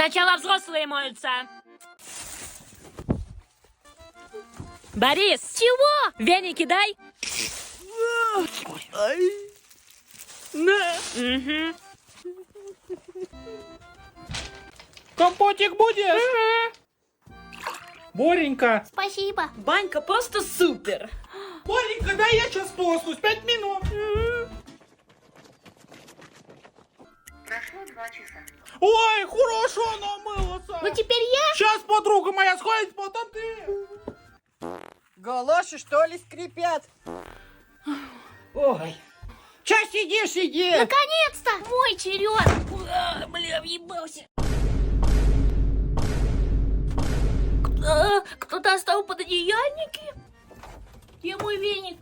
Сначала взрослые моются. Борис! Чего? Веники дай. На. Угу. Компотик будешь? Боренька. Спасибо. Банька просто супер. Боренька, дай я сейчас полоснусь. 5 минут. Прошло 2 часа. Ой, хорошо намылся. Ну теперь я? Сейчас подруга моя сходит, потом ты. Галоши, что ли, скрипят? Ой. Че сидишь, иди? Наконец-то! Мой черед! Бля, въебался. Кто-то оставил пододеяльники? Где мой веник?